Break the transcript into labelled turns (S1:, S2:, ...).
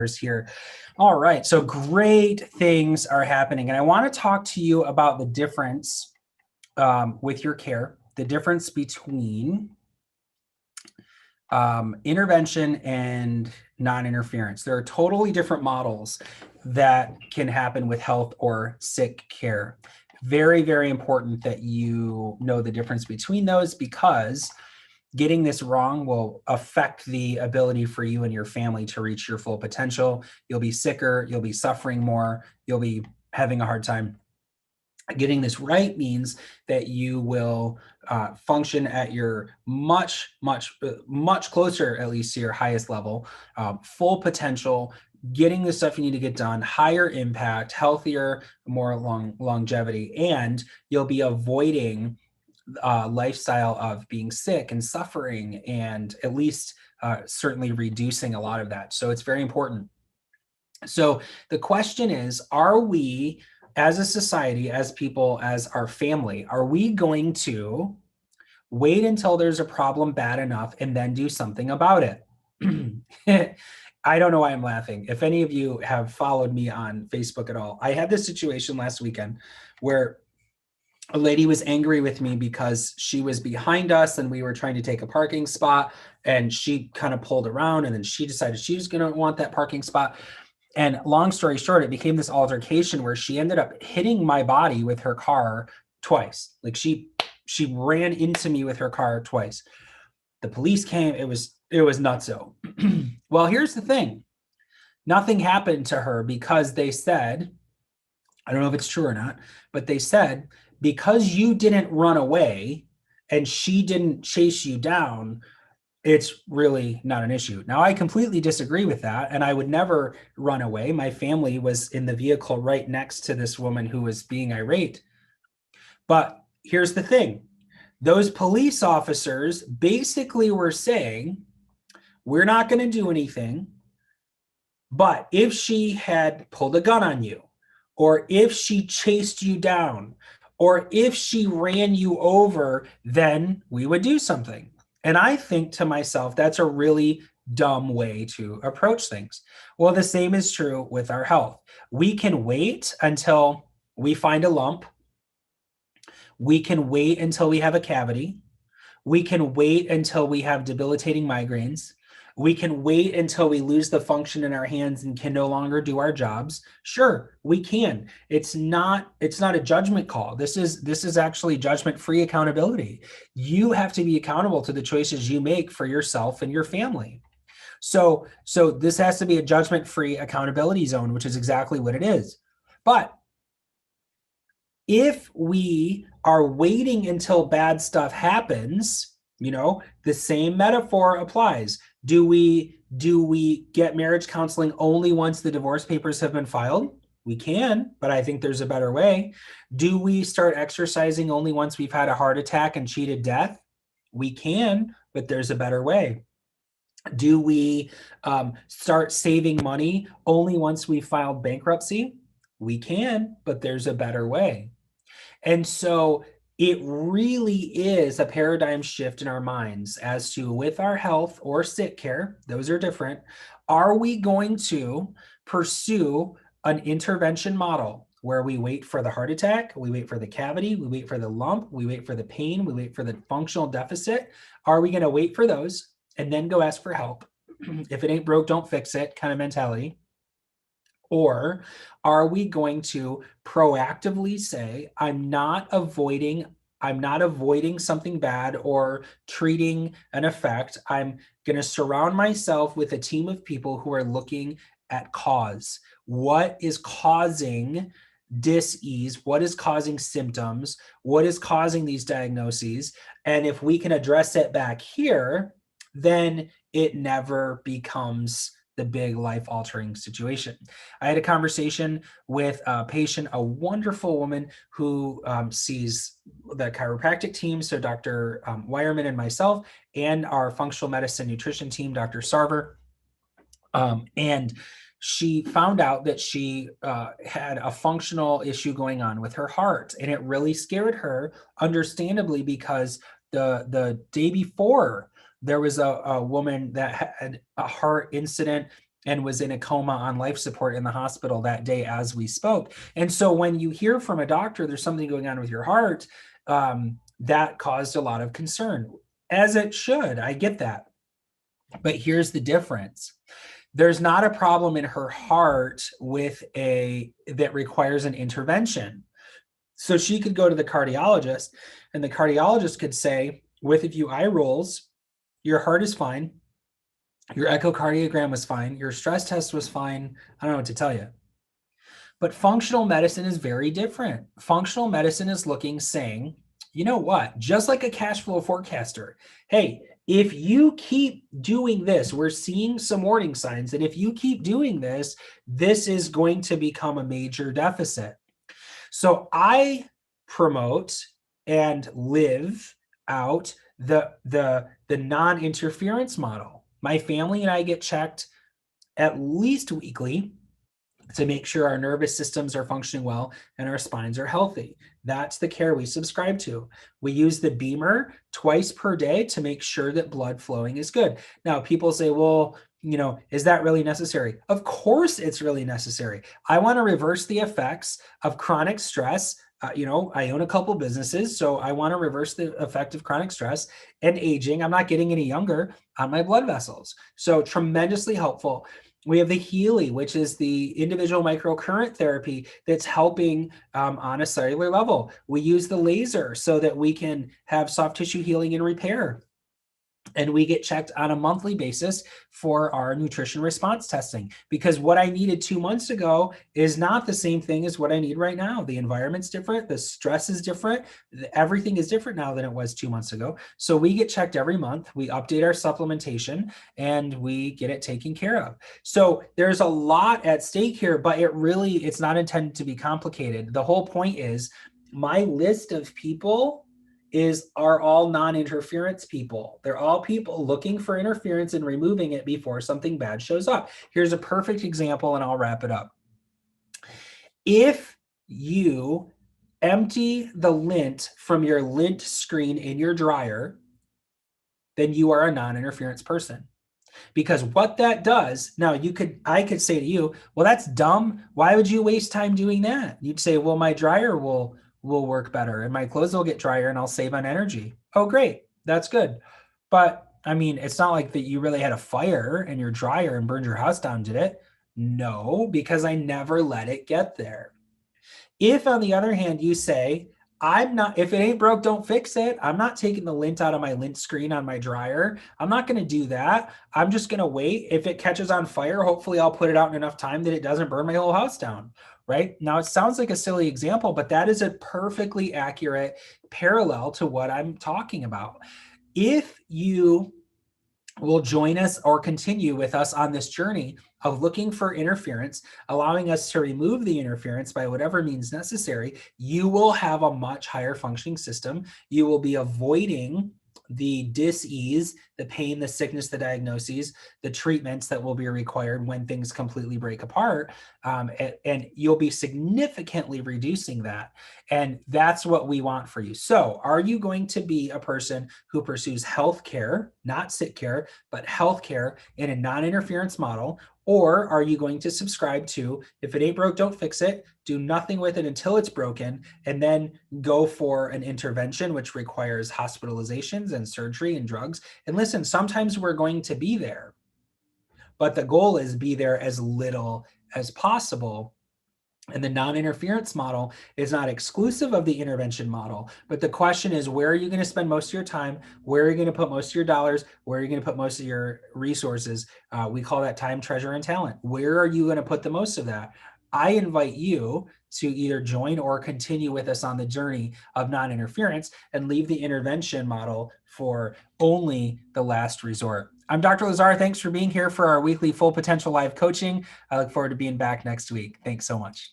S1: here. All right, so great things are happening, and I want to talk to you about the difference with your care, the difference between intervention and non-interference. There are totally different models that can happen with health or sick care. Very, very important that you know the difference between those, because getting this wrong will affect the ability for you and your family to reach your full potential. You'll be sicker, you'll be suffering more, you'll be having a hard time. Getting this right means that you will function at your much closer, at least to your highest level, full potential, getting the stuff you need to get done, higher impact, healthier, more longevity, and you'll be avoiding lifestyle of being sick and suffering, and at least certainly reducing a lot of that. So it's very important. So the question is, are we, as a society, as people, as our family, are we going to wait until there's a problem bad enough and then do something about it? I don't know why I'm laughing. If any of you have followed me on Facebook at all, I had this situation last weekend where a lady was angry with me because she was behind us and we were trying to take a parking spot, and she kind of pulled around, and then she decided she was going to want that parking spot. And long story short, it became this altercation where she ended up hitting my body with her car twice. Like she ran into me with her car twice. The police came. It was nutso. Well, here's the thing. Nothing happened to her because they said, I don't know if it's true or not, but they said, because you didn't run away and she didn't chase you down, it's really not an issue. Now, I completely disagree with that, and I would never run away. My family was in the vehicle right next to this woman who was being irate. But here's the thing. Those police officers basically were saying, we're not going to do anything, but if she had pulled a gun on you, or if she chased you down, or if she ran you over, then we would do something. And I think to myself, that's a really dumb way to approach things. Well, the same is true with our health. We can wait until we find a lump. We can wait until we have a cavity. We can wait until we have debilitating migraines. We can wait until we lose the function in our hands and can no longer do our jobs. Sure, we can. It's not a judgment call. This is actually judgment-free accountability. You have to be accountable to the choices you make for yourself and your family. So this has to be a judgment-free accountability zone, which is exactly what it is. But if we are waiting until bad stuff happens, the same metaphor applies. Do we get marriage counseling only once the divorce papers have been filed? We can, but I think there's a better way. Do we start exercising only once we've had a heart attack and cheated death? We can, but there's a better way. Do we start saving money only once we filed bankruptcy? We can, but there's a better way. And so it really is a paradigm shift in our minds as to, with our health or sick care, those are different. Are we going to pursue an intervention model where we wait for the heart attack, we wait for the cavity, we wait for the lump, we wait for the pain, we wait for the functional deficit? Are we going to wait for those and then go ask for help? If it ain't broke, don't fix it kind of mentality. Or are we going to proactively say, I'm not avoiding something bad or treating an effect. I'm going to surround myself with a team of people who are looking at cause. What is causing dis-ease? What is causing symptoms? What is causing these diagnoses? And if we can address it back here, then it never becomes the big life-altering situation. I had a conversation with a patient, a wonderful woman who sees the chiropractic team, so Dr. Wireman and myself, and our functional medicine nutrition team, Dr. Sarver. And she found out that she had a functional issue going on with her heart, and it really scared her, understandably, because the day before, there was a woman that had a heart incident and was in a coma on life support in the hospital that day as we spoke. And so when you hear from a doctor, there's something going on with your heart, that caused a lot of concern, as it should. I get that. But here's the difference. There's not a problem in her heart that requires an intervention. So she could go to the cardiologist, and the cardiologist could say, with a few eye rolls, your heart is fine. Your echocardiogram was fine. Your stress test was fine. I don't know what to tell you. But functional medicine is very different. Functional medicine is saying, you know what? Just like a cash flow forecaster, hey, if you keep doing this, we're seeing some warning signs that if you keep doing this, this is going to become a major deficit. So I promote and live out the non-interference model. My family and I get checked at least weekly to make sure our nervous systems are functioning well and our spines are healthy. That's the care we subscribe to. We use the Beamer twice per day to make sure that blood flowing is good. Now, people say, well, is that really necessary? Of course it's really necessary. I want to reverse the effects of chronic stress. I own a couple businesses, so I want to reverse the effect of chronic stress and aging. I'm not getting any younger on my blood vessels. So tremendously helpful. We have the Healy, which is the individual microcurrent therapy that's helping on a cellular level. We use the laser so that we can have soft tissue healing and repair. And we get checked on a monthly basis for our nutrition response testing, because what I needed 2 months ago is not the same thing as what I need right now. The environment's different. The stress is different. Everything is different now than it was 2 months ago. So we get checked every month. We update our supplementation and we get it taken care of. So there's a lot at stake here, but it's not intended to be complicated. The whole point is my list of people are all non-interference people. They're all people looking for interference and removing it before something bad shows up. Here's a perfect example, and I'll wrap it up. If you empty the lint from your lint screen in your dryer, then you are a non-interference person. Because what that does, now I could say to you, well, that's dumb. Why would you waste time doing that? You'd say, well, my dryer will work better and my clothes will get drier and I'll save on energy. Oh, great. That's good. But I mean, it's not like that you really had a fire in your dryer and burned your house down, did it? No, because I never let it get there. If, on the other hand, you say, if it ain't broke, don't fix it. I'm not taking the lint out of my lint screen on my dryer. I'm not going to do that. I'm just going to wait. If it catches on fire, hopefully I'll put it out in enough time that it doesn't burn my whole house down, right? Now, it sounds like a silly example, but that is a perfectly accurate parallel to what I'm talking about. If you will join us or continue with us on this journey of looking for interference, allowing us to remove the interference by whatever means necessary, you will have a much higher functioning system. You will be avoiding the dis-ease, the pain, the sickness, the diagnoses, the treatments that will be required when things completely break apart. And you'll be significantly reducing that. And that's what we want for you. So are you going to be a person who pursues healthcare, not sick care, but healthcare in a non-interference model? Or are you going to subscribe to, if it ain't broke, don't fix it, do nothing with it until it's broken, and then go for an intervention, which requires hospitalizations and surgery and drugs? And listen, sometimes we're going to be there, but the goal is be there as little as possible. And the non-interference model is not exclusive of the intervention model, but the question is, where are you going to spend most of your time? Where are you going to put most of your dollars? Where are you going to put most of your resources? We call that time, treasure, and talent. Where are you going to put the most of that? I invite you to either join or continue with us on the journey of non-interference and leave the intervention model for only the last resort. I'm Dr. Lazar. Thanks for being here for our weekly Full Potential Live coaching. I look forward to being back next week. Thanks so much.